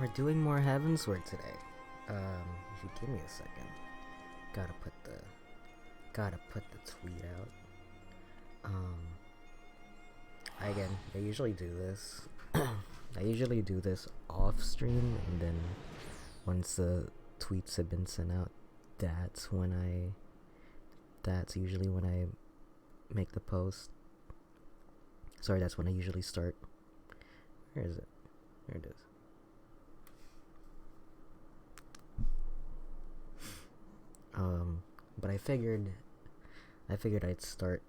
we're doing more Heavensward today. If you give me a second, gotta put the tweet out. I usually do this. I usually do this off stream, and then once the tweets have been sent out, that's usually when I make the post. Sorry, that's when I usually start. Where is it? There it is. But I figured I'd start,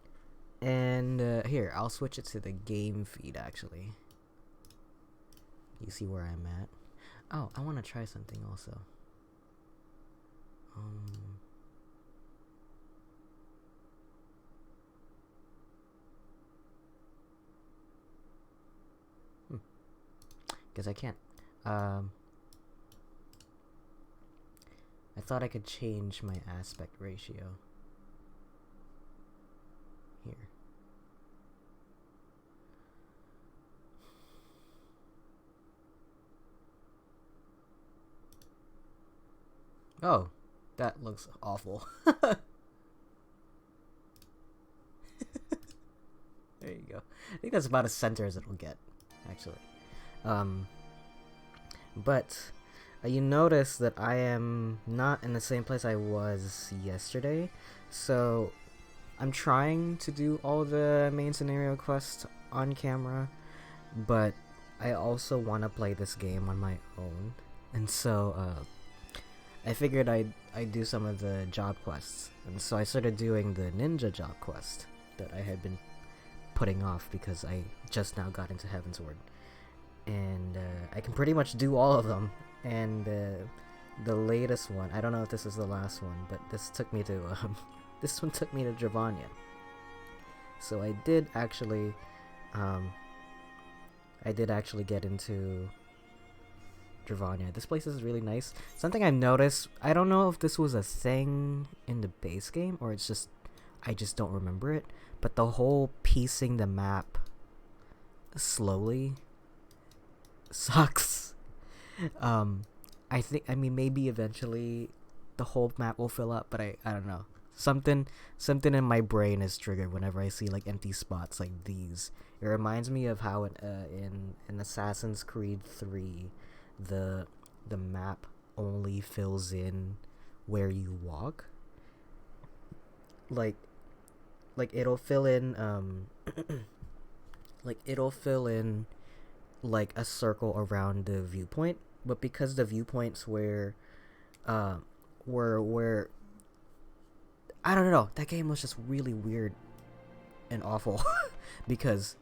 and here, I'll switch it to the game feed. Actually, you see where I'm at. Oh, I want to try something also. Guess I can't. I thought I could change my aspect ratio. Here. Oh, that looks awful. There you go. I think that's about as center as it'll get, actually. But you notice that I am not in the same place I was yesterday, so I'm trying to do all the main scenario quests on camera, but I also want to play this game on my own, and so I figured I'd do some of the job quests, and so I started doing the ninja job quest that I had been putting off because I just now got into Heavensward, and I can pretty much do all of them. And the latest one, I don't know if this is the last one, but this took me to this one took me to Dravanya. So I did actually get into Dravanya. This place is really nice. Something I've noticed, I don't know if this was a thing in the base game or it's just I just don't remember it, but the whole piecing the map slowly sucks. I mean maybe eventually the whole map will fill up, but I don't know. Something in my brain is triggered whenever I see like empty spots like these. It reminds me of how in Assassin's Creed 3 the map only fills in where you walk. Like it'll fill in like a circle around the viewpoint, but because the viewpoints were I don't know, that game was just really weird and awful because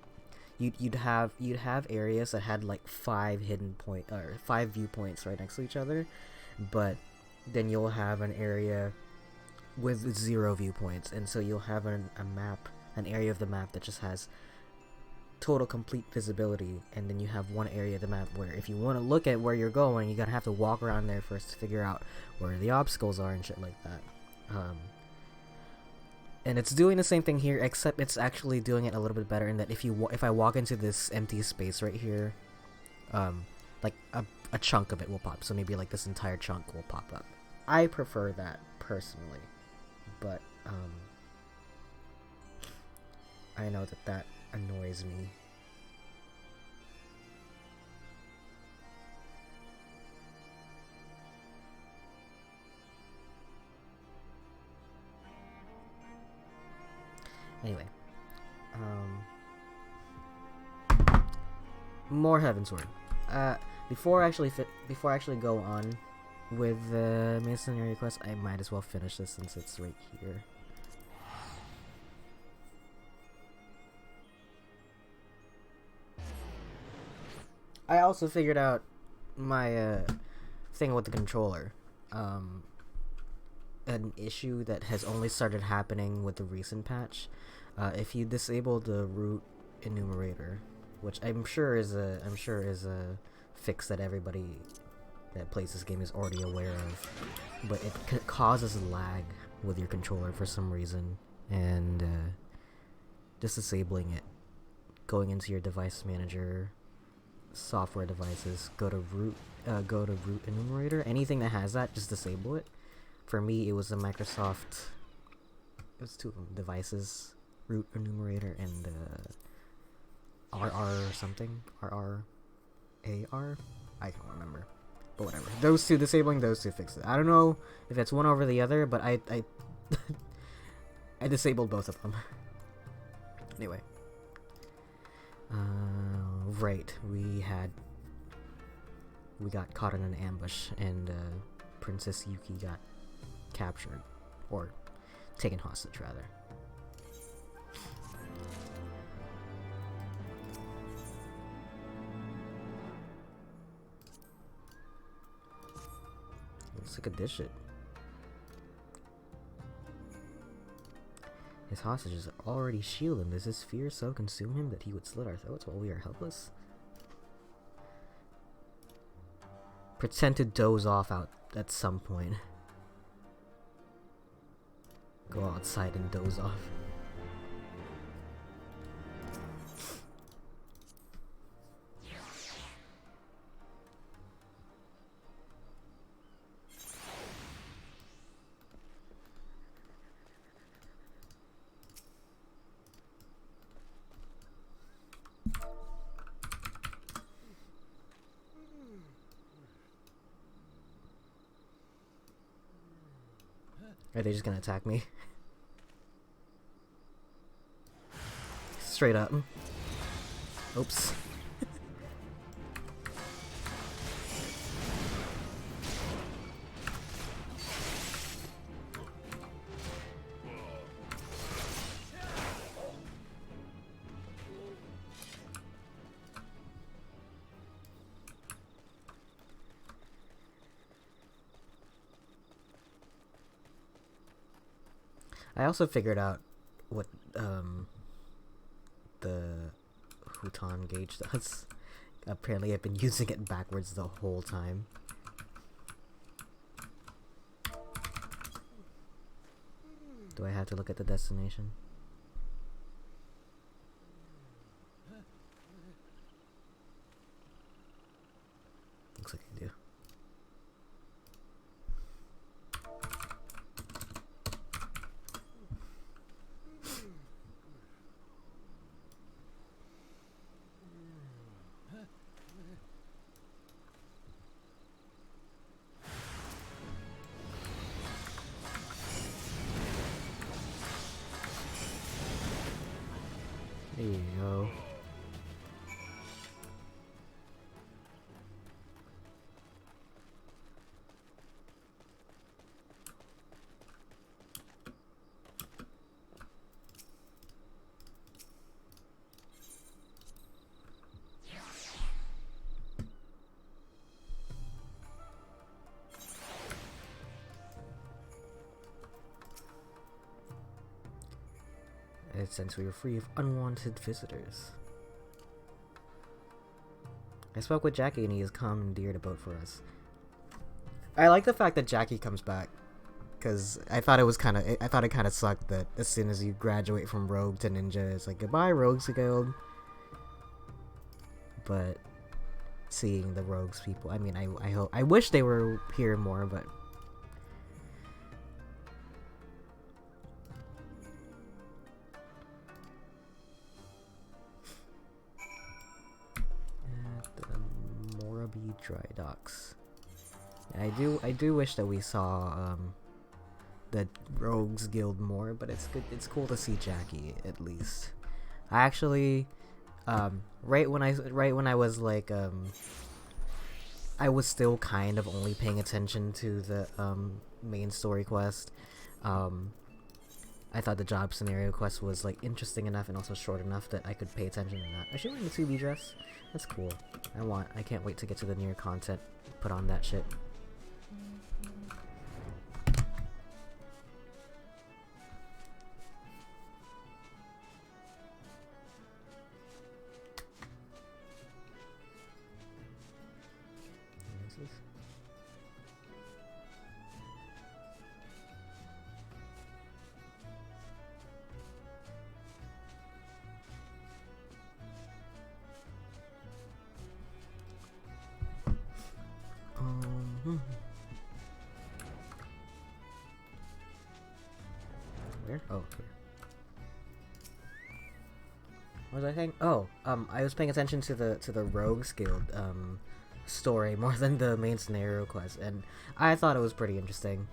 you'd have areas that had like 5 viewpoints right next to each other, but then you'll have an area with 0 viewpoints, and so you'll have an area of the map that just has total complete visibility, and then you have one area of the map where if you want to look at where you're going, you're gonna have to walk around there first to figure out where the obstacles are and shit like that. And it's doing the same thing here, except it's actually doing it a little bit better in that if I walk into this empty space right here, like a chunk of it will pop. So maybe like this entire chunk will pop up. I prefer that personally, but I know that annoys me. Anyway, more Heavensward. Before I actually go on with the main scenario quest, I might as well finish this since it's right here. I also figured out my thing with the controller. An issue that has only started happening with the recent patch. If you disable the root enumerator, which I'm sure is a fix that everybody that plays this game is already aware of, but it causes lag with your controller for some reason, and just disabling it, going into your device manager, software devices, go to root enumerator. Anything that has that, just disable it. For me, it was a Microsoft. It was two of them: devices, root enumerator, and RR or something. RRAR. I can't remember, but whatever. Those two, disabling those two fixed it. I don't know if it's one over the other, but I I disabled both of them. Anyway. Right, we got caught in an ambush, and Princess Yuki got captured, or taken hostage rather. Looks like a dish it. His hostages are already shielded. Does his fear so consume him that he would slit our throats while we are helpless? Pretend to doze off out at some point. Go outside and doze off. Are they just gonna attack me? Straight up. Oops. I also figured out what the Huton gauge does. Apparently I've been using it backwards the whole time. Do I have to look at the destination? Looks like I do. There you go. Since we were free of unwanted visitors. I spoke with Jackie and he has commandeered a boat for us. I like the fact that Jackie comes back, because I thought it kind of sucked that as soon as you graduate from Rogue to Ninja, it's like goodbye Rogues Guild. But seeing the Rogues people, I mean, I wish they were here more, but. Dry docks. I do wish that we saw the Rogues Guild more, but it's good. It's cool to see Jackie at least. I actually right when I was like I was still kind of only paying attention to the main story quest. I thought the job scenario quest was like interesting enough and also short enough that I could pay attention to that. Is she wearing the 2B dress? That's cool. I can't wait to get to the near content. Put on that shit. What is this? Hmm. Where? Oh, here. What was I saying? Oh, I was paying attention to the Rogues Guild story more than the main scenario quest, and I thought it was pretty interesting.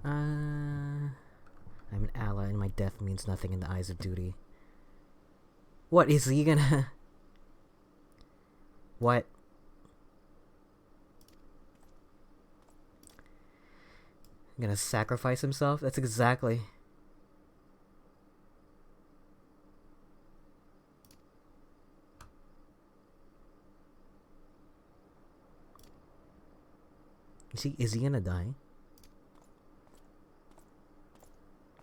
I'm an ally, and my death means nothing in the eyes of duty. What is he gonna? What? Gonna sacrifice himself? That's exactly. Is he gonna die?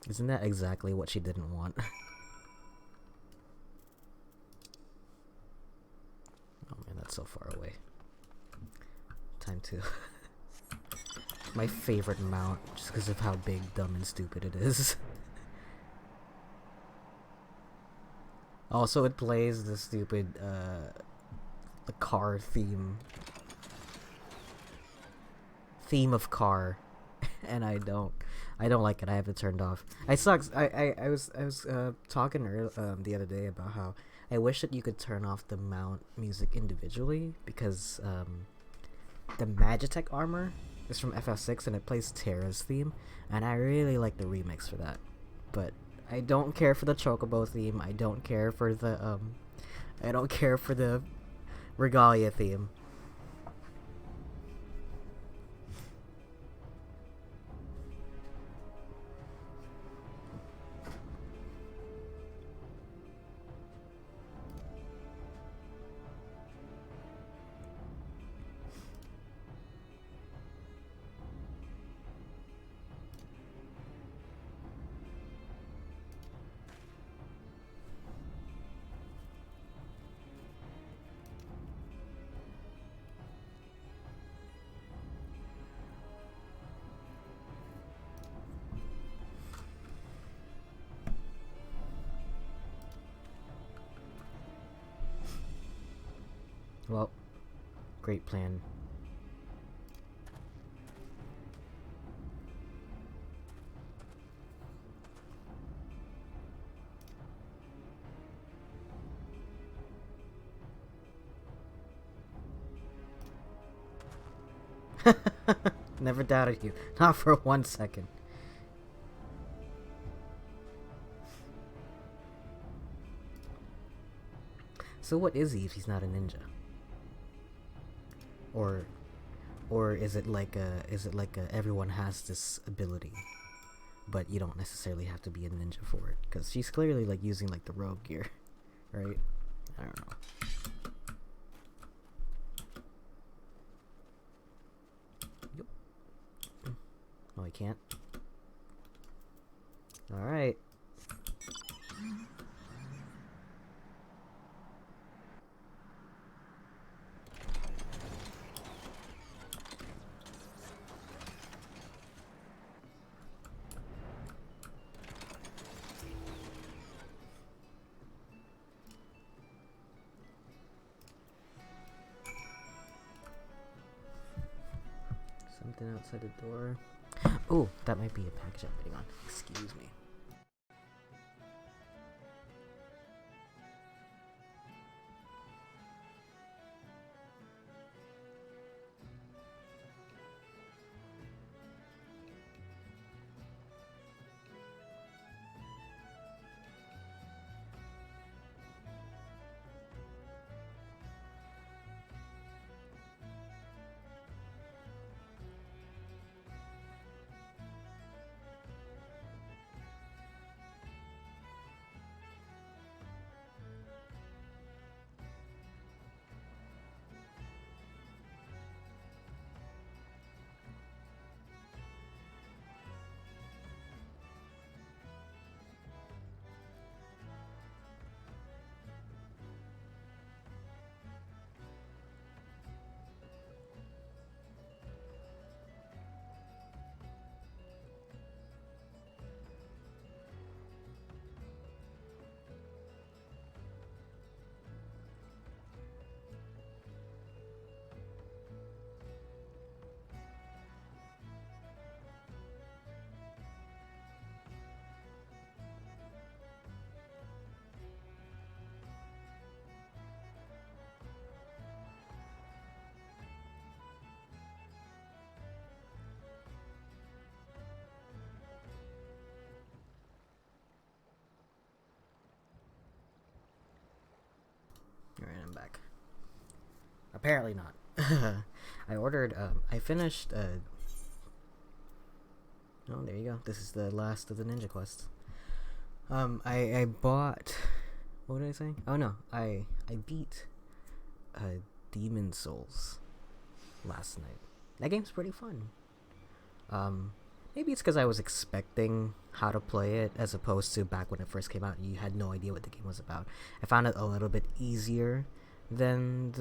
Isn't that exactly what she didn't want? Oh man, that's so far away. Time to... My favorite mount, just because of how big, dumb, and stupid it is. Also, it plays the stupid, the car theme. Theme of car. And I don't like it. I have it turned off. I was talking the other day about how I wish that you could turn off the mount music individually, because the Magitech armor is from FF6 and it plays Terra's theme, and I really like the remix for that. But I don't care for the Chocobo theme. I don't care for the Regalia theme. Well, great plan. Never doubted you. Not for 1 second. So what is he if he's not a ninja? Or is it like a everyone has this ability, but you don't necessarily have to be a ninja for it? Because she's clearly like using like the rogue gear, right? I don't know. Yep. Oh, I can't. All right. Something outside the door. Oh, that might be a package I'm waiting on. Excuse me. back. Apparently not. I ordered, I finished, oh, there you go. This is the last of the ninja quests. I bought, what did I say? Oh no, I beat, Demon Souls last night. That game's pretty fun. Maybe it's because I was expecting how to play it as opposed to back when it first came out and you had no idea what the game was about. I found it a little bit easier than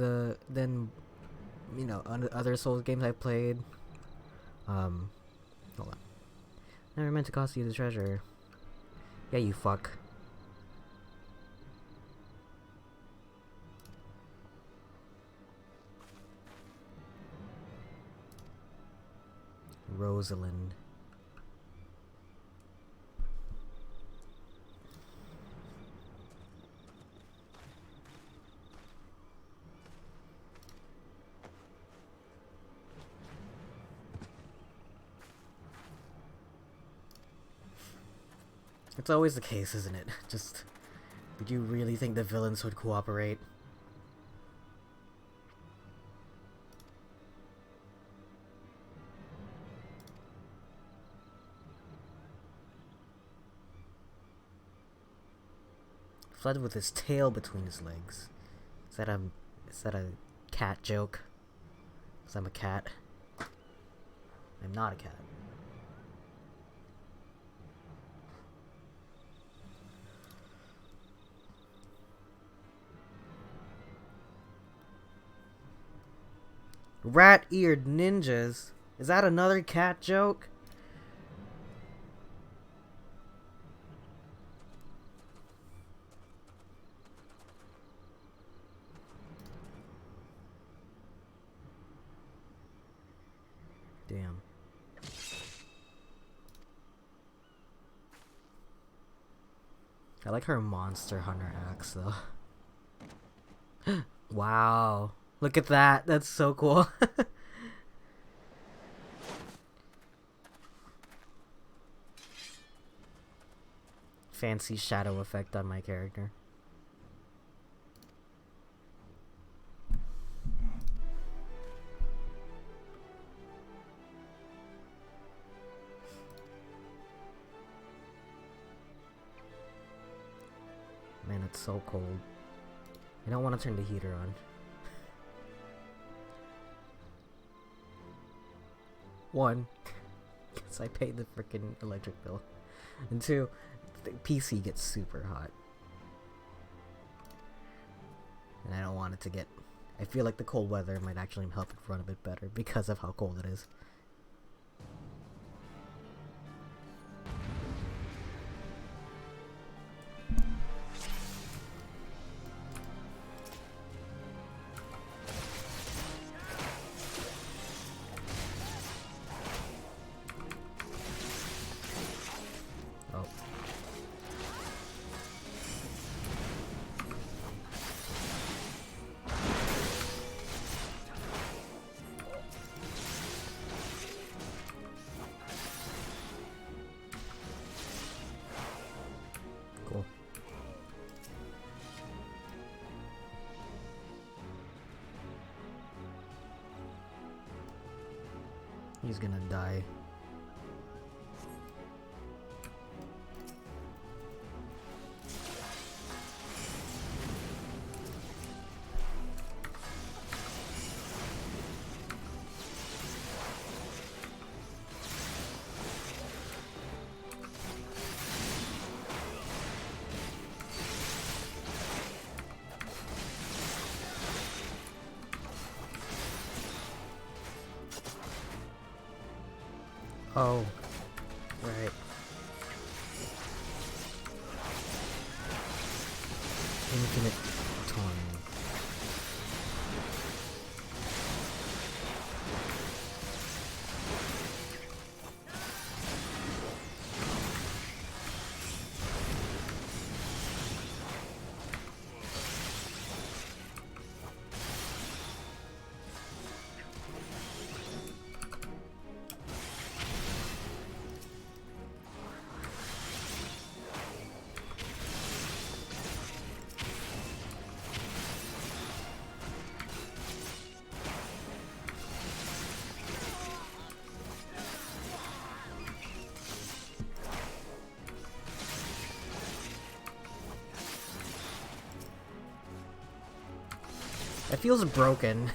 you know, other Souls games I played. Hold on. Never meant to cost you the treasure. Yeah, you fuck. Rosalind. It's always the case, isn't it? Just, did you really think the villains would cooperate? Fled with his tail between his legs. Is that a cat joke? 'Cause I'm a cat. I'm not a cat. Rat-eared ninjas? Is that another cat joke? Damn. I like her Monster Hunter axe though. Wow. Look at that. That's so cool. Fancy shadow effect on my character. Man, it's so cold. I don't want to turn the heater on. One, because I paid the freaking electric bill. And two, the PC gets super hot. And I don't want it to get... I feel like the cold weather might actually help it run a bit better because of how cold it is. He's gonna die. Oh, right. Infinite time. It feels broken.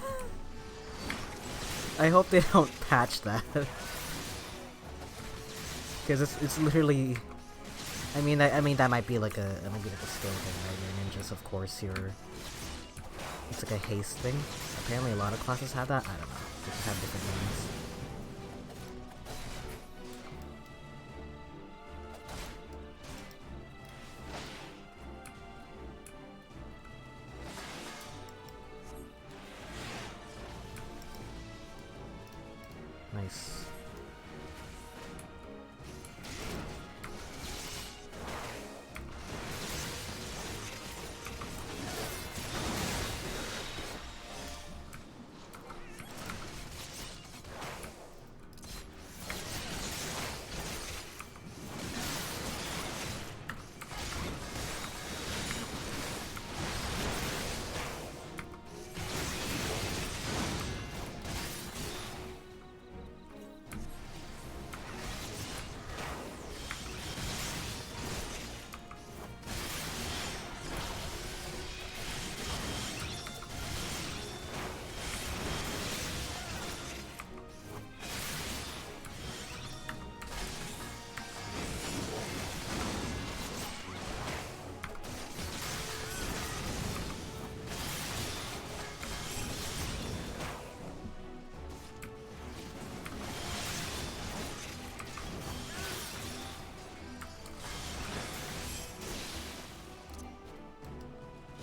I hope they don't patch that. Because it's literally... I mean that might be like a skill thing, right? Your ninjas, of course, it's like a haste thing. Apparently a lot of classes have that. I don't know. They just have different names. Nice.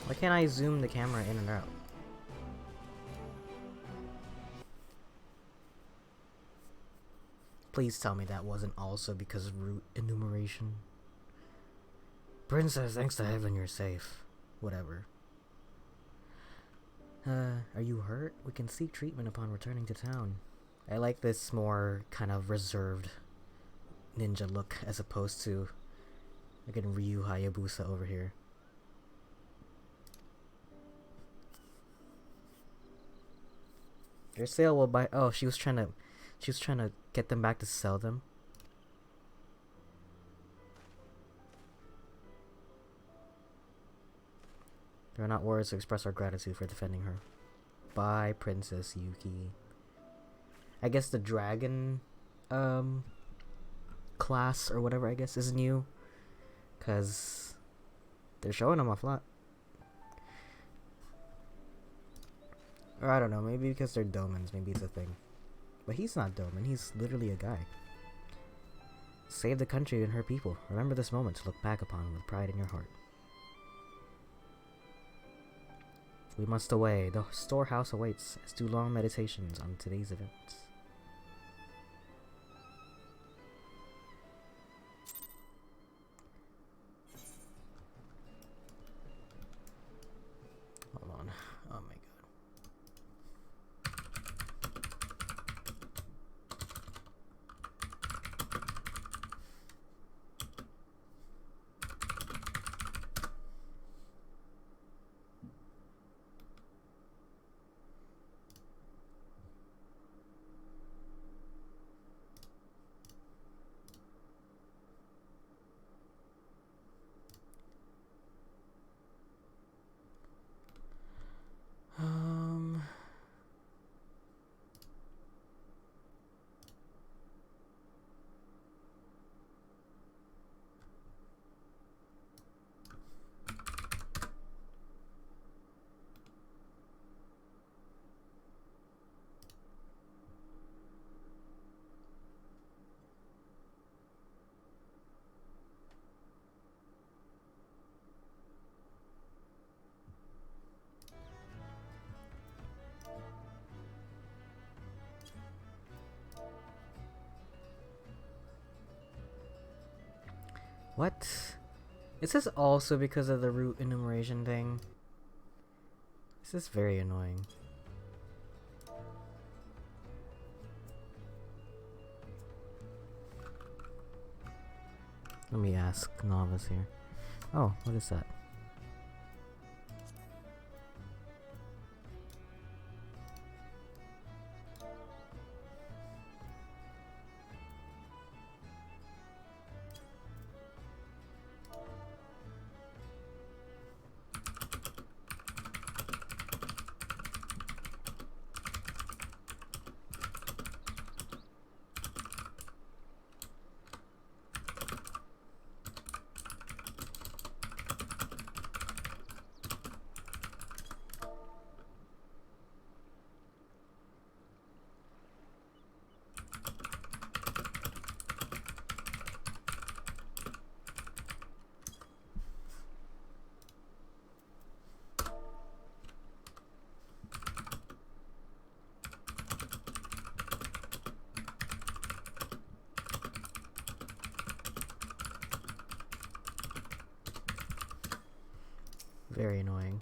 Why can't I zoom the camera in and out? Please tell me that wasn't also because of root enumeration. Princess, thanks to heaven you're safe. Whatever. Are you hurt? We can seek treatment upon returning to town. I like this more kind of reserved ninja look as opposed to like in Ryu Hayabusa over here. Your sale will buy. Oh, she was trying to get them back to sell them. There are not words to express our gratitude for defending her. Bye, Princess Yuki. I guess the dragon class or whatever I guess is new, cause they're showing them off a lot. Or I don't know, maybe because they're domans, maybe it's a thing. But he's not doman, he's literally a guy. Save the country and her people. Remember this moment to look back upon with pride in your heart. We must away. The storehouse awaits, as do long meditations on today's events. Hold on. Oh my god. What? Is this also because of the root enumeration thing? This is very annoying. Let me ask Novice here. Oh, what is that? Very annoying.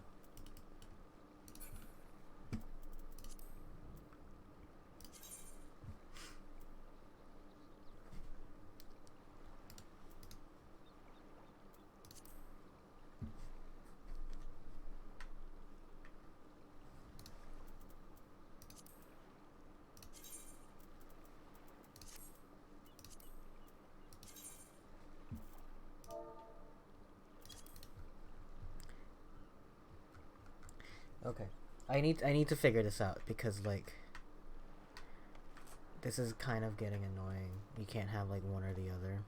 Okay. I need to figure this out because like this is kind of getting annoying. You can't have like one or the other.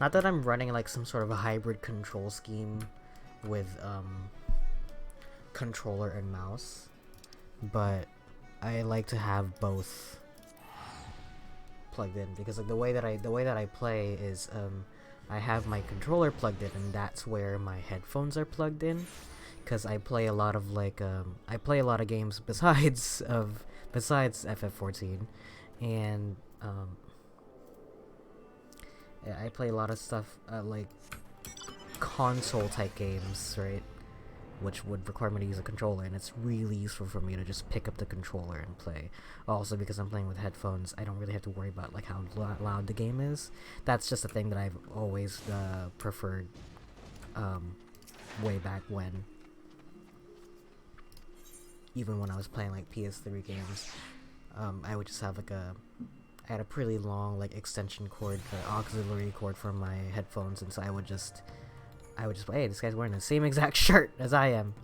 Not that I'm running like some sort of a hybrid control scheme with controller and mouse, but I like to have both plugged in because like the way that I play is I have my controller plugged in and that's where my headphones are plugged in because I play a lot of like I play a lot of games besides FF14 and yeah, I play a lot of stuff like console type games, right? Which would require me to use a controller, and it's really useful for me to just pick up the controller and play. Also, because I'm playing with headphones, I don't really have to worry about like how loud the game is. That's just a thing that I've always preferred way back when. Even when I was playing like PS3 games, I would just have like I had a pretty long like extension cord, auxiliary cord for my headphones, and so I would just hey, this guy's wearing the same exact shirt as I am.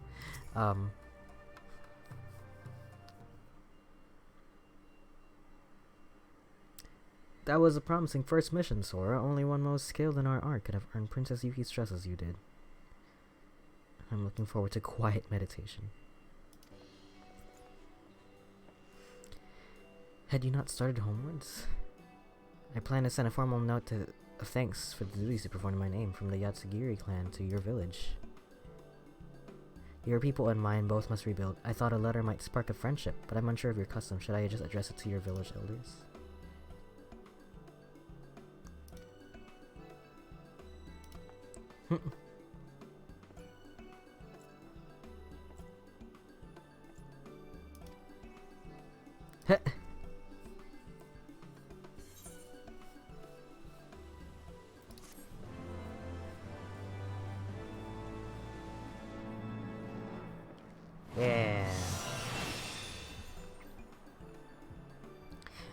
That was a promising first mission, Sora. Only one most skilled in our art could have earned Princess Yuki's trust as you did. I'm looking forward to quiet meditation. Had you not started homewards? I plan to send a formal note of thanks for the duties you performed in my name from the Yatsugiri clan to your village. Your people and mine both must rebuild. I thought a letter might spark a friendship, but I'm unsure of your custom. Should I just address it to your village elders? Yeah.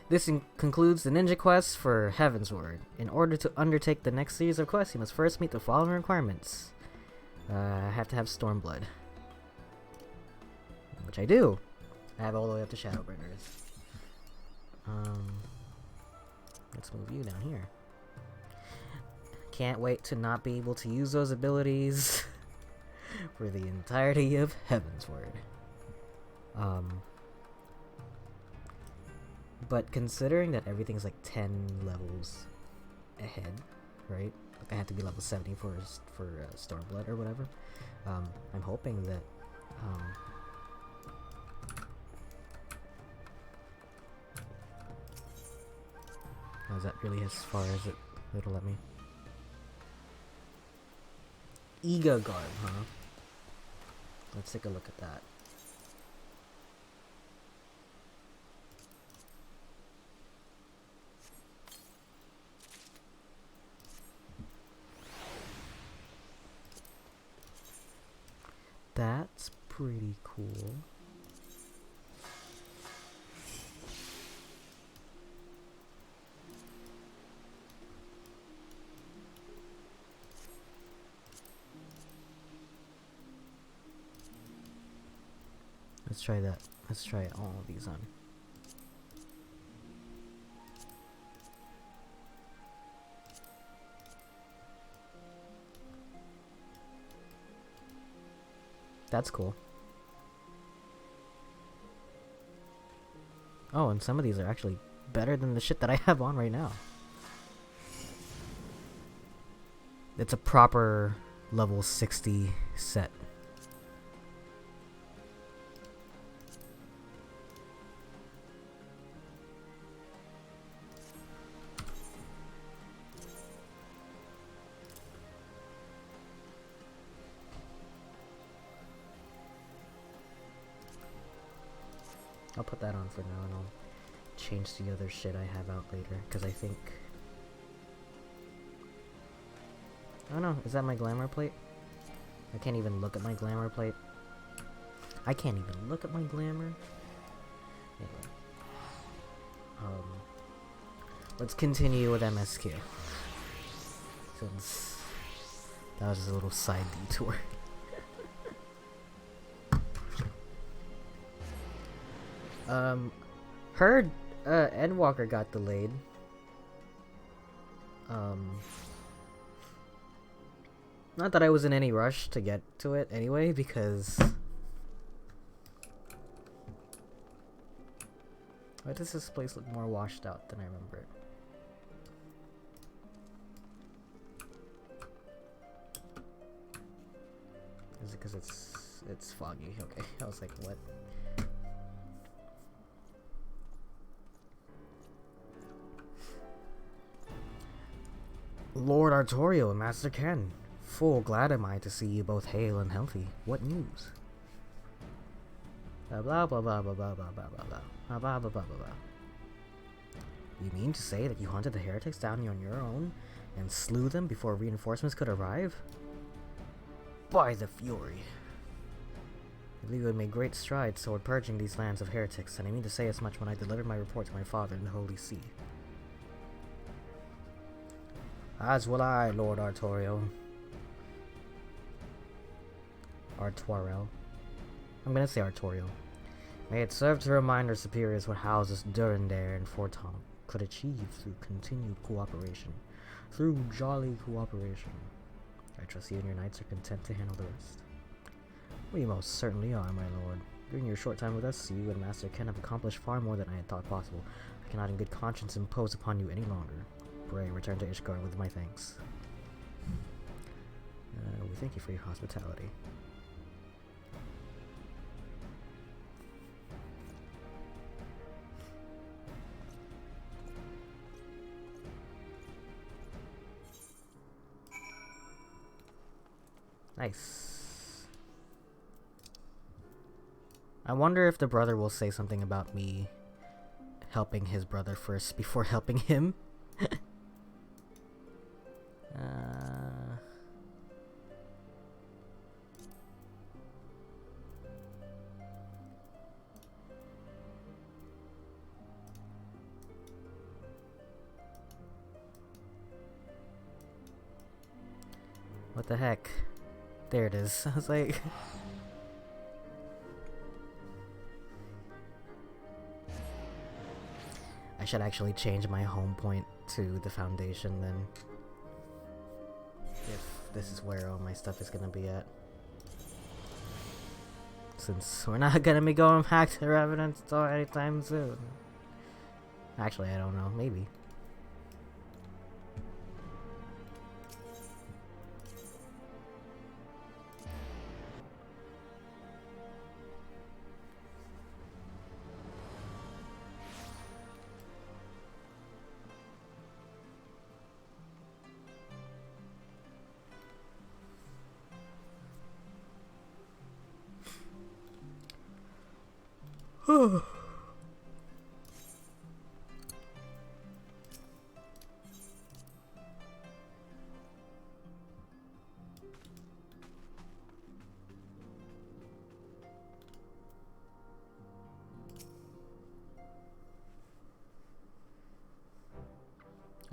This concludes the ninja quest for Heavensward. In order to undertake the next series of quests, you must first meet the following requirements. I have to have Stormblood. Which I do. I have all the way up to Shadowbringers. Let's move you down here. Can't wait to not be able to use those abilities for the entirety of Heavensward. But considering that everything's like 10 levels ahead, right? Like I have to be level 70 for Stormblood or whatever. I'm hoping that oh, is that really as far as it'll let me? Ega Garb, huh? Let's take a look at that. That's pretty cool. Let's try that. Let's try all of these on. That's cool. Oh, and some of these are actually better than the shit that I have on right now. It's a proper level 60 set. I'll put that on for now and I'll change the other shit I have out later, because I think... I don't know, is that my glamour plate? I can't even look at my glamour plate. I can't even look at my glamour. Anyway. Let's continue with MSQ. Since that was just a little side detour. Heard Endwalker got delayed. Not that I was in any rush to get to it anyway, because... Why does this place look more washed out than I remember it? Is it because it's foggy? Okay, I was like, what? Lord Artorio and Master Ken, full glad am I to see you both hale and healthy. What news? Blah blah blah blah blah blah blah blah blah blah blah blah blah blah. You mean to say that you hunted the heretics down on your own and slew them before reinforcements could arrive? By the Fury! I believe you had made great strides toward purging these lands of heretics, and I mean to say as much when I delivered my report to my father in the Holy See. As will I, Lord Artorio. Artuarel. I'm gonna say Artorio. May it serve to remind our superiors what houses Durandare and Forton could achieve through continued cooperation. Through jolly cooperation. I trust you and your knights are content to handle the rest. We most certainly are, my lord. During your short time with us, you and Master Ken have accomplished far more than I had thought possible. I cannot in good conscience impose upon you any longer. Pray, return to Ishgard with my thanks. We thank you for your hospitality. Nice. I wonder if the brother will say something about me helping his brother first before helping him. What the heck? There it is. I was like... I should actually change my home point to the Foundation then. If this is where all my stuff is gonna be at. Since we're not gonna be going back to Revenant Store anytime soon. Actually, I don't know. Maybe.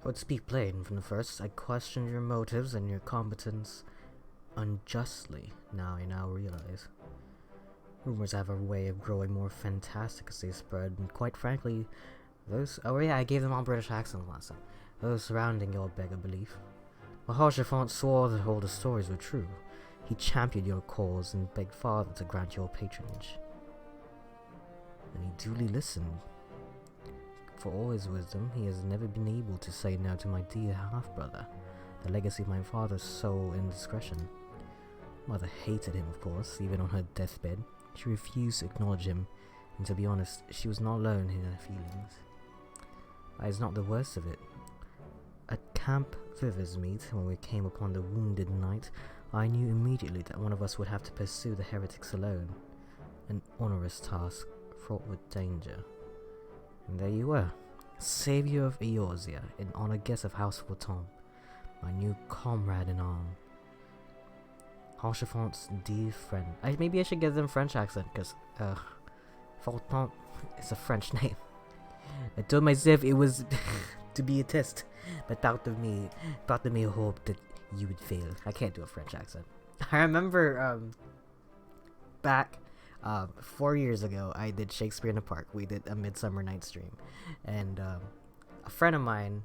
I would speak plain from the first. I questioned your motives and your competence unjustly. Now I realize. Rumors have a way of growing more fantastic as they spread, and quite frankly, those— oh yeah, I gave them all British accents last time. Those surrounding your beggar belief. Mahashafant swore that all the stories were true. He championed your cause and begged Father to grant your patronage. And he duly listened. For all his wisdom, he has never been able to say no to my dear half-brother, the legacy of my father's sole indiscretion. Mother hated him, of course, even on her deathbed. She refused to acknowledge him, and to be honest, she was not alone in her feelings. That is not the worst of it. At Camp Vivers meet, when we came upon the wounded knight, I knew immediately that one of us would have to pursue the heretics alone. An onerous task, fraught with danger. And there you were, Saviour of Eorzea, an honoured guest of House Forton, my new comrade in arms. Haurchefant's dear friend. Maybe I should give them French accent, because, Forton is a French name. I told myself it was to be a test, but part of me hoped that you would fail. I can't do a French accent. I remember, back 4 years ago, I did Shakespeare in the Park. We did a Midsummer Night's Dream, and a friend of mine,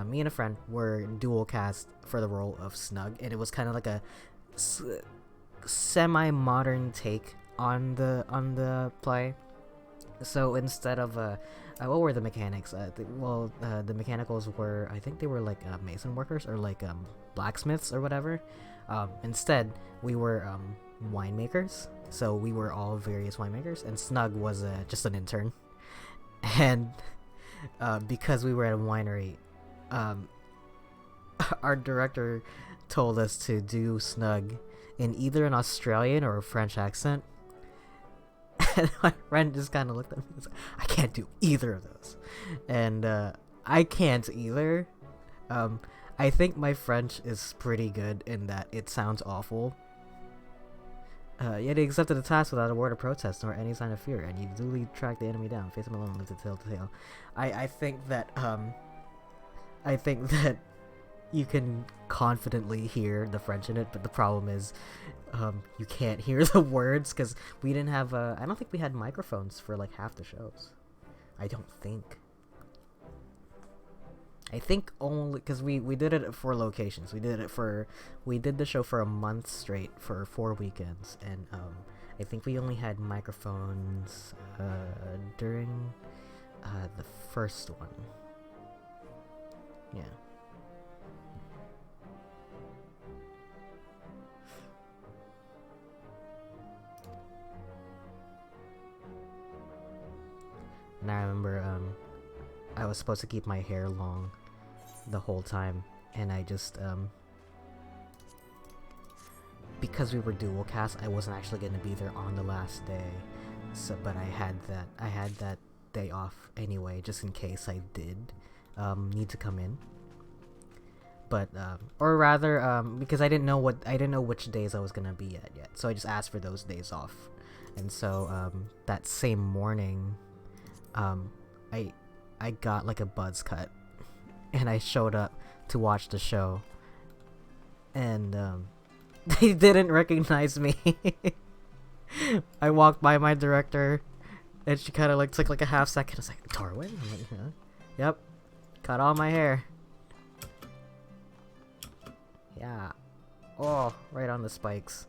me and a friend, were dual cast for the role of Snug, and it was kind of like a semi-modern take on the play. So instead of what were the mechanics? The mechanicals were, I think they were like mason workers or like blacksmiths or whatever. Instead, we were winemakers. So we were all various winemakers, and Snug was just an intern. And because we were at a winery, our director told us to do Snug in either an Australian or a French accent. And my friend just kind of looked at me and said, I can't do either of those. And I can't either. I think my French is pretty good in that it sounds awful. Yet he accepted the task without a word of protest nor any sign of fear, and you duly track the enemy down, face him alone, live to tell the tale. I think that you can confidently hear the French in it, but the problem is you can't hear the words because we didn't have I don't think we had microphones for like half the shows. I think only because we did it at 4 locations. We did the show for a month straight for 4 weekends, and I think we only had microphones during the first one. Yeah. And I remember I was supposed to keep my hair long the whole time, and I just because we were dual cast, I wasn't actually going to be there on the last day. So but I had that day off anyway, just in case I did need to come in. But or rather because I didn't know which days I was going to be at yet. So I just asked for those days off. And so that same morning I got like a buzz cut, and I showed up to watch the show, and they didn't recognize me. I walked by my director, and she kind of like took like a half second. I was like, Torwin? I'm like, huh? Yep, cut all my hair. Yeah. Oh, right on the spikes.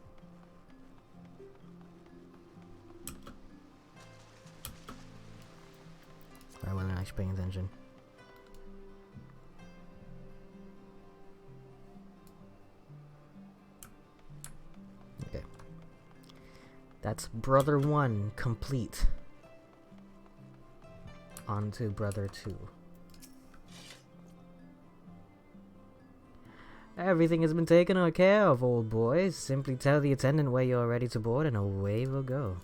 I wasn't actually paying attention. Okay. That's Brother 1 complete. On to Brother 2. Everything has been taken care of, old boy. Simply tell the attendant where you're ready to board and away we'll go.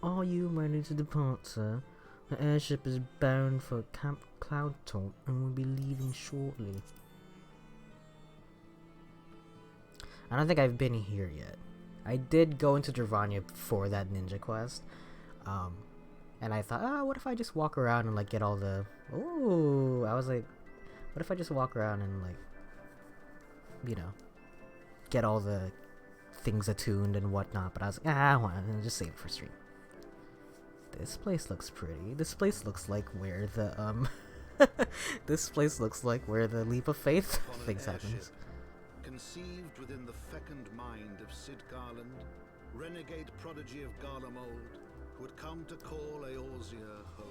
Are you ready to depart, sir? The airship is bound for Camp Cloudtop and will be leaving shortly. I don't think I've been here yet. I did go into Dravania for that ninja quest. And I thought, what if I just walk around and like get all the... Ooh, I was like, what if I just walk around and like, you know, get all the things attuned and whatnot. But I was like, I want to just save it for stream. This place looks pretty. This place looks like where the this place looks like where the leap of faith things happens. Conceived within the fecund mind of Sid Garland, renegade prodigy of Garlemald, who had come to call Eorzea home.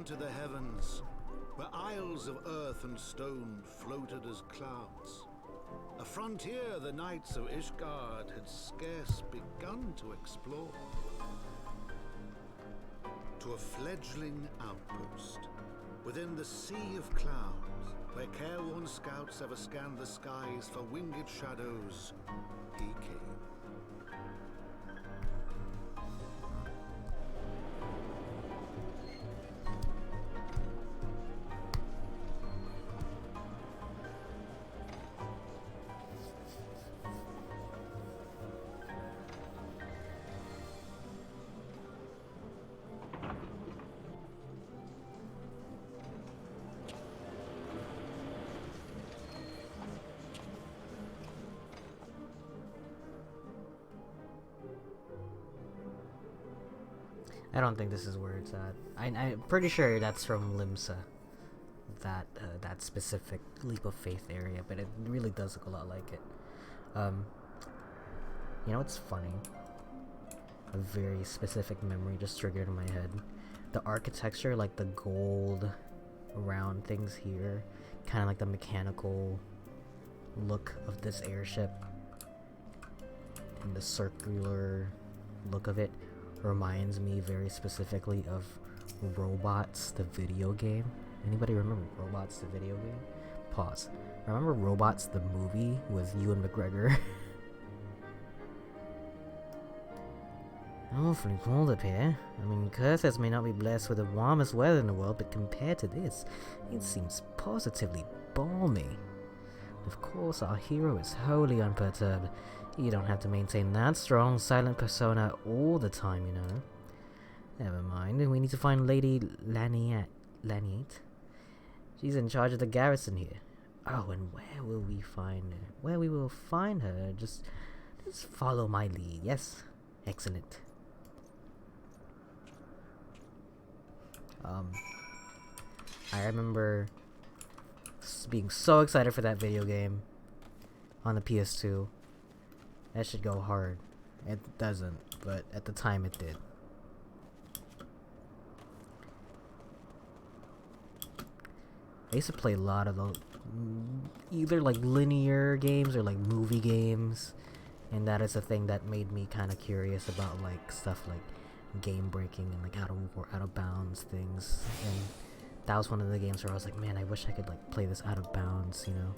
into the heavens, where isles of earth and stone floated as clouds. A frontier the knights of Ishgard had scarce begun to explore. To a fledgling outpost, within the sea of clouds, where careworn scouts ever scanned the skies for winged shadows, he came. I don't think this is where it's at. I'm pretty sure that's from Limsa. That specific leap of faith area, but it really does look a lot like it. You know what's funny? A very specific memory just triggered in my head. The architecture, like the gold round things here, kind of like the mechanical look of this airship, and the circular look of it reminds me very specifically of Robots, the video game. Anybody remember Robots, the video game? Pause. Remember Robots, the movie with Ewan McGregor? Awfully cold up here. I mean, Curthus may not be blessed with the warmest weather in the world, but compared to this, it seems positively balmy. Of course, our hero is wholly unperturbed. You don't have to maintain that strong, silent persona all the time, you know. Never mind, we need to find Lady Laniate. She's in charge of the garrison here. Oh, and where will we find her? Where we will find her, just follow my lead, yes? Excellent. I remember being so excited for that video game on the PS2. That should go hard. It doesn't, but at the time it did. I used to play a lot of those, either like linear games or like movie games, and that is a thing that made me kind of curious about like stuff like game breaking and like out of bounds things. And that was one of the games where I was like, man, I wish I could like play this out of bounds, you know.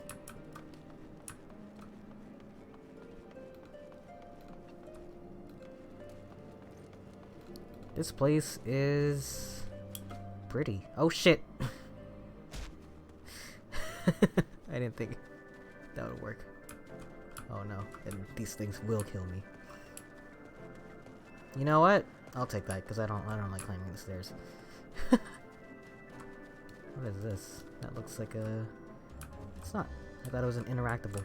This place is pretty. Oh shit! I didn't think that would work. Oh no, and these things will kill me. You know what? I'll take that because I don't like climbing the stairs. What is this? That looks like a. It's not. I thought it was an interactable.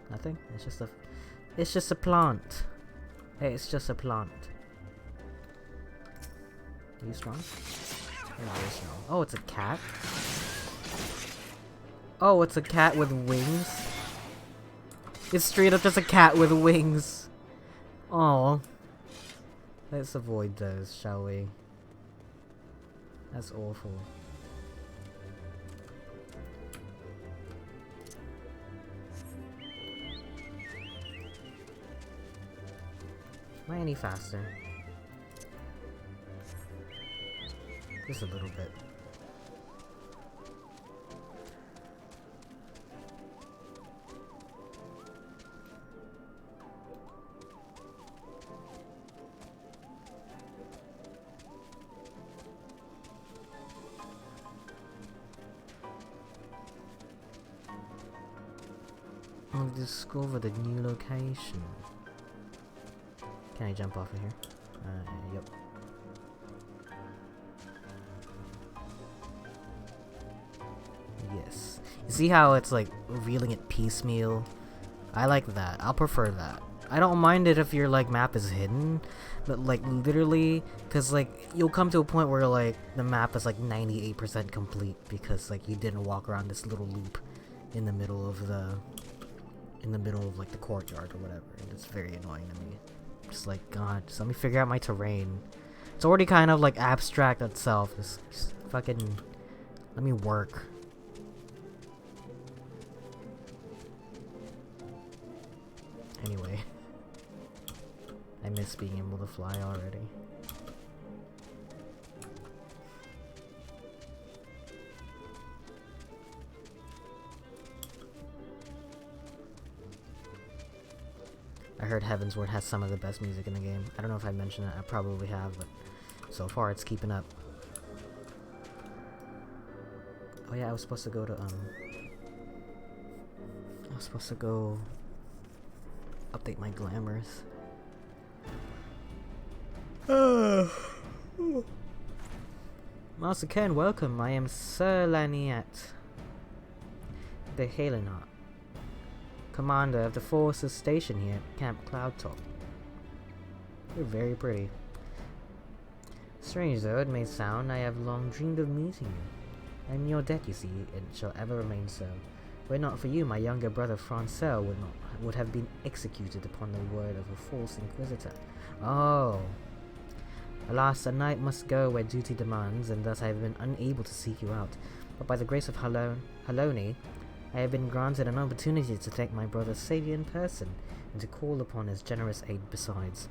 Nothing. It's just a plant. Hey, it's just a plant. Are you strong? You're not very strong. Oh, it's a cat? Oh, it's a cat with wings? It's straight up just a cat with wings. Oh. Let's avoid those, shall we? That's awful. Am I any faster? Just a little bit. I've discovered a new location. Can I jump off of here? Yep. Yes. You see how it's like revealing it piecemeal? I like that. I'll prefer that. I don't mind it if your like map is hidden, but like literally, cause like you'll come to a point where like the map is like 98% complete because like you didn't walk around this little loop in the middle of like the courtyard or whatever, and it's very annoying to me. Just like, God, just let me figure out my terrain. It's already kind of like abstract itself. Just Fucking... Let me work. Anyway. I miss being able to fly already. I heard Heavensward has some of the best music in the game. I don't know if I mentioned it, I probably have, but so far it's keeping up. Oh yeah, I was supposed to go to, I was supposed to go update my glamours. Master Ken, welcome. I am Sir Laniet, the Halenot, commander of the forces stationed here at Camp Cloudtop. You're very pretty. Strange though it may sound, I have long dreamed of meeting you. I'm your debt, you see, and shall ever remain so. Were it not for you, my younger brother Francel would have been executed upon the word of a false inquisitor. Oh. Alas, a knight must go where duty demands, and thus I have been unable to seek you out. But by the grace of Haloni, I have been granted an opportunity to thank my brother's saviour in person, and to call upon his generous aid besides.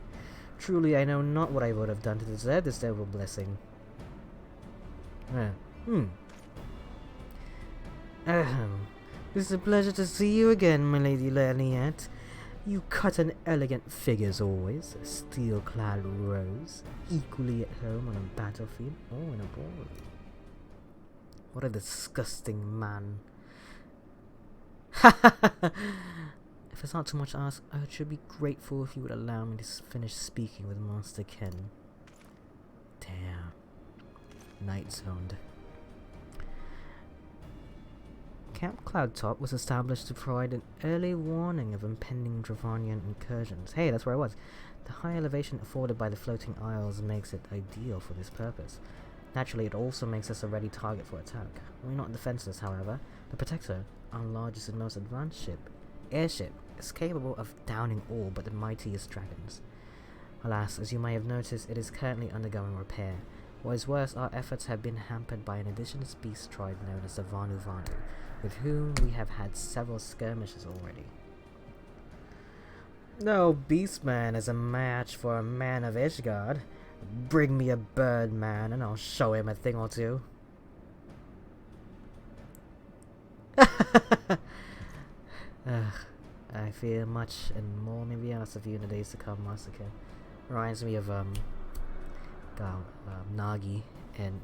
Truly, I know not what I would have done to deserve this noble blessing. It is a pleasure to see you again, my lady Laniet. You cut an elegant figure as always, a steel-clad rose, equally at home on a battlefield or in a ballroom. What a disgusting man. If it's not too much to ask, I should be grateful if you would allow me to finish speaking with Master Ken. Damn. Night zoned. Camp Cloudtop was established to provide an early warning of impending Dravanian incursions. Hey, that's where I was. The high elevation afforded by the floating isles makes it ideal for this purpose. Naturally, it also makes us a ready target for attack. We're not defenseless, however. The Protector, our largest and most advanced airship, is capable of downing all but the mightiest dragons. Alas, as you may have noticed, it is currently undergoing repair. What is worse, our efforts have been hampered by an indigenous beast tribe known as the Vanu Vanu, with whom we have had several skirmishes already. No beastman is a match for a man of Ishgard. Bring me a bird man and I'll show him a thing or two. I fear much and more may be asked of you in the days to come, Master Ken. Reminds me of Nagi and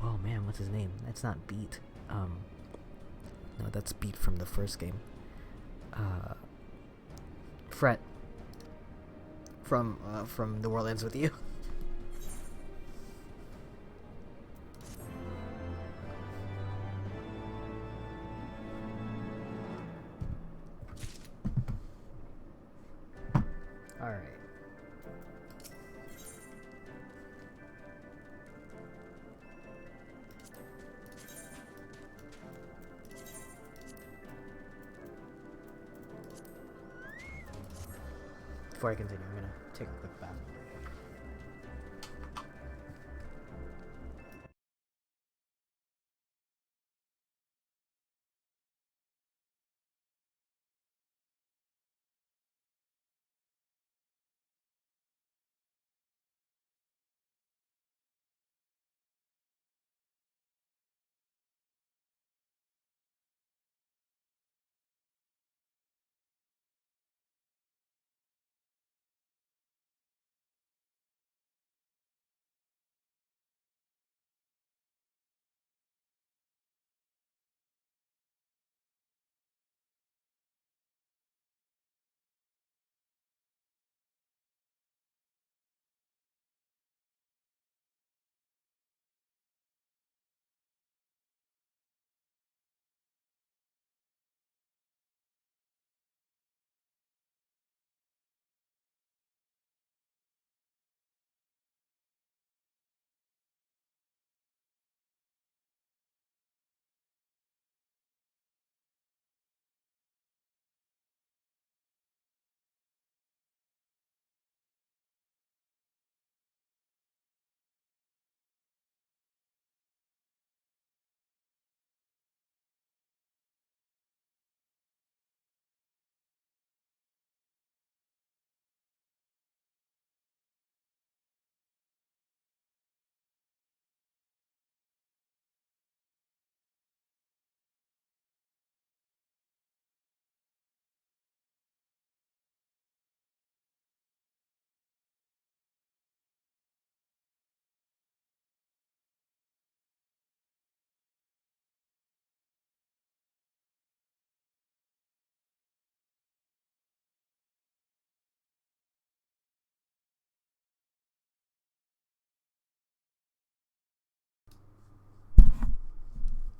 oh man, what's his name? That's not Beat. No, that's Beat from the first game. Fret from The World Ends With You. All right. Before I continue, I'm gonna take a quick bath.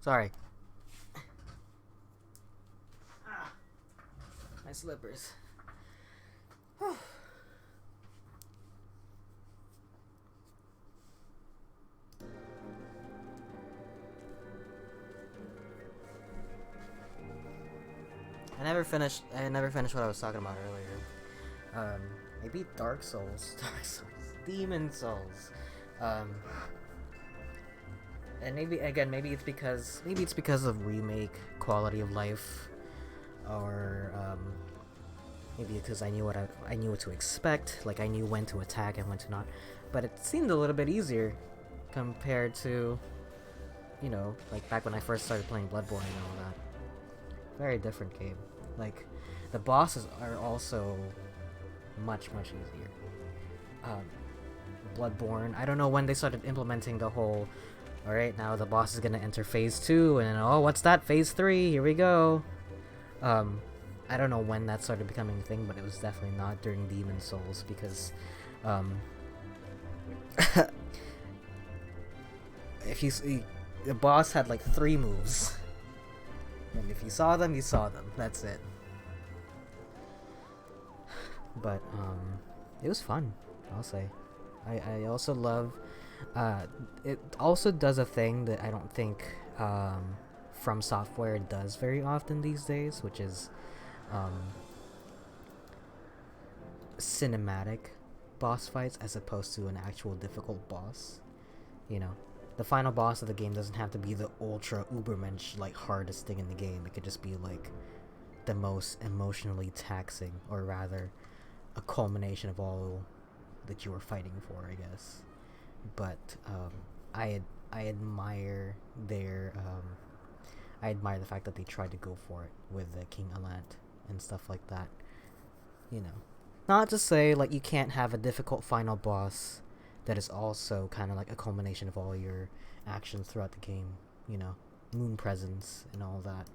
Sorry. My slippers. I never finished what I was talking about earlier. I beat Dark Souls. Demon Souls. And maybe it's because of remake quality of life, or maybe because I knew what to expect. Like, I knew when to attack and when to not. But it seemed a little bit easier compared to, like back when I first started playing Bloodborne and all that. Very different game. Like, the bosses are also much easier. Bloodborne, I don't know when they started implementing the whole, alright, now the boss is gonna enter phase 2, and oh, what's that? Phase 3, here we go. I don't know when that started becoming a thing, but it was definitely not during Demon Souls, because, if you see, the boss had like 3 moves. And if you saw them, you saw them. That's it. But, it was fun, I'll say. I also love, it also does a thing that I don't think, From Software does very often these days, which is, cinematic boss fights as opposed to an actual difficult boss. The final boss of the game doesn't have to be the ultra ubermensch, like, hardest thing in the game. It could just be, like, the most emotionally taxing, or rather, a culmination of all that you were fighting for, I guess. But, I admire their, I admire the fact that they tried to go for it with King Allant and stuff like that. Not to say, like, you can't have a difficult final boss that is also kind of like a culmination of all your actions throughout the game. Moon presence and all that.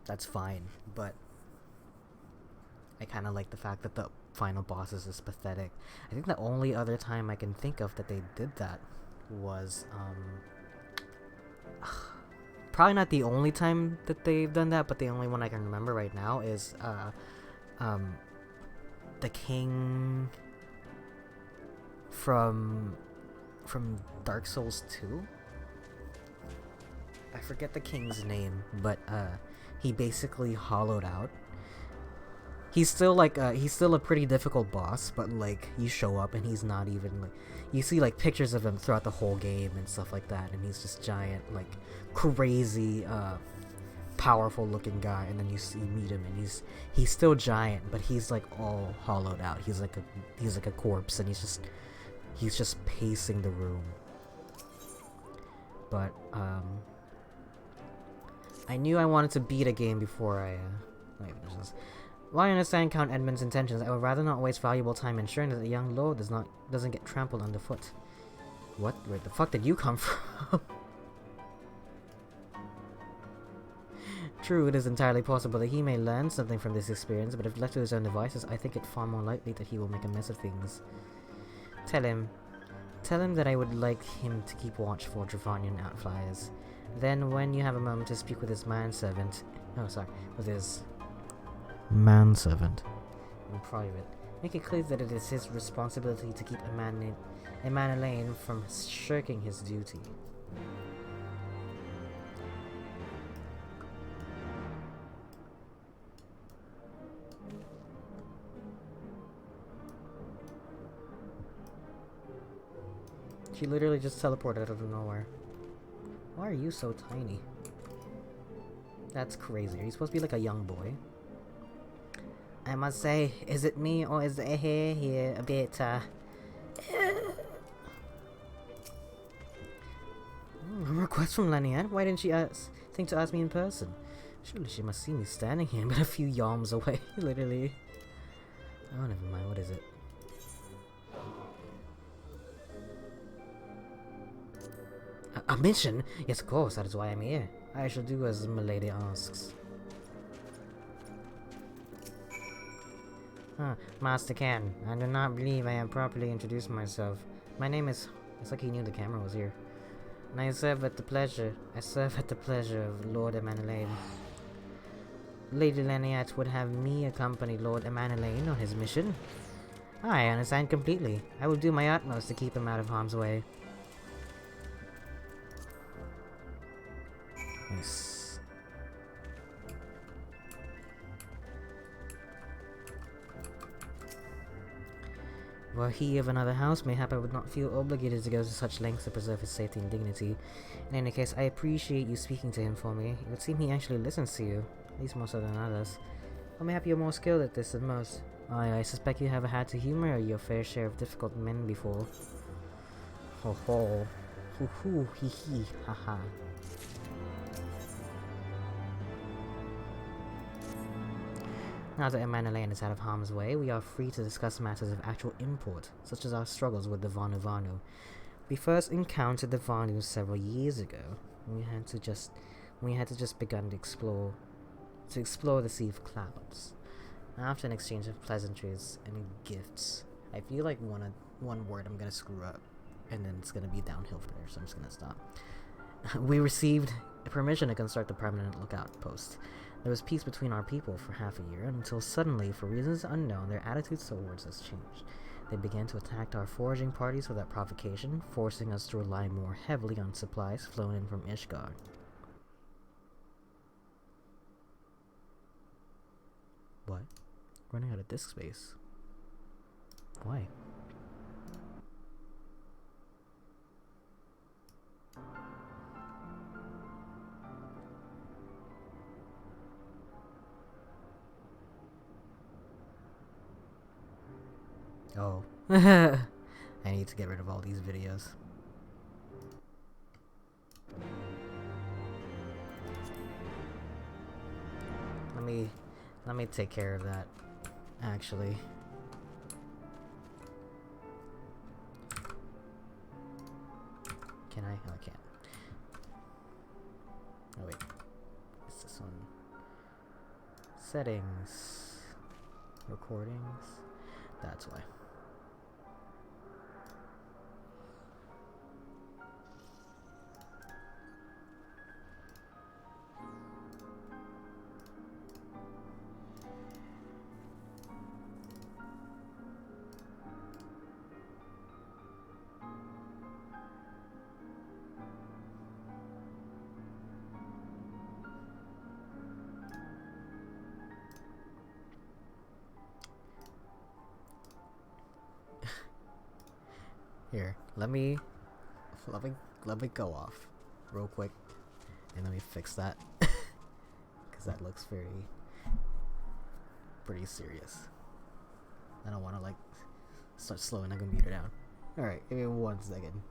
That's fine, but I kind of like the fact that the final boss is pathetic. I think the only other time I can think of that they did that was, probably not the only time that they've done that, but the only one I can remember right now is, the king from Dark Souls 2? I forget the king's name, but, he basically hollowed out. He's still a pretty difficult boss, but, like, you show up and he's not even, like, you see, like, pictures of him throughout the whole game and stuff like that, and he's just giant, like, crazy, powerful looking guy, and then you meet him and he's still giant, but he's, like, all hollowed out. He's like a corpse, and he's just pacing the room. But, I knew I wanted to beat a game before I, while I understand Count Edmund's intentions, I would rather not waste valuable time ensuring that the young lord doesn't get trampled underfoot. What? Where the fuck did you come from? True, it is entirely possible that he may learn something from this experience, but if left to his own devices, I think it far more likely that he will make a mess of things. Tell him that I would like him to keep watch for Dravanian outflyers. Then, when you have a moment to speak with his manservant, with his manservant in private, make it clear that it is his responsibility to keep Elaine from shirking his duty. She literally just teleported out of nowhere. Why are you so tiny? That's crazy. Are you supposed to be like a young boy? I must say, is it me or is the hair here a bit, a request from Lanian? Why didn't she think to ask me in person? Surely she must see me standing here but a few yalms away, literally. Oh, never mind. What is it? A mission? Yes, of course, that is why I'm here. I shall do as milady asks. Master Ken, I do not believe I have properly introduced myself. My name is... It's like he knew the camera was here. and I serve at the pleasure of Lord Emanuele. Lady Laniat would have me accompany Lord Emanuele on his mission. I understand completely. I will do my utmost to keep him out of harm's way. Nice. Were he of another house, mayhap I would not feel obligated to go to such lengths to preserve his safety and dignity. In any case, I appreciate you speaking to him for me. It would seem he actually listens to you, at least more so than others. Or mayhap you're more skilled at this than most. I suspect you have had to humor your fair share of difficult men before. Ho ho. Hoo hoo hee hee haha. Now that Emanuele is out of harm's way, we are free to discuss matters of actual import, such as our struggles with the Vanu Vanu. We first encountered the Vanus several years ago. We had to just begun to explore the Sea of Clouds. After an exchange of pleasantries and gifts, I feel like one word I'm gonna screw up, and then it's gonna be downhill from there, so I'm just gonna stop. We received permission to construct a permanent lookout post. There was peace between our people for half a year, until suddenly, for reasons unknown, their attitudes towards us changed. They began to attack our foraging parties without provocation, forcing us to rely more heavily on supplies flown in from Ishgard. What? Running out of disk space. Why? Oh. I need to get rid of all these videos. Let me take care of that, actually. Can I? Oh, I can't. Oh wait. It's this one. Settings. Recordings. That's why. Here, let me go off real quick and let me fix that because that looks pretty serious. I don't want to like start slowing the computer down. All right, give me 1 second.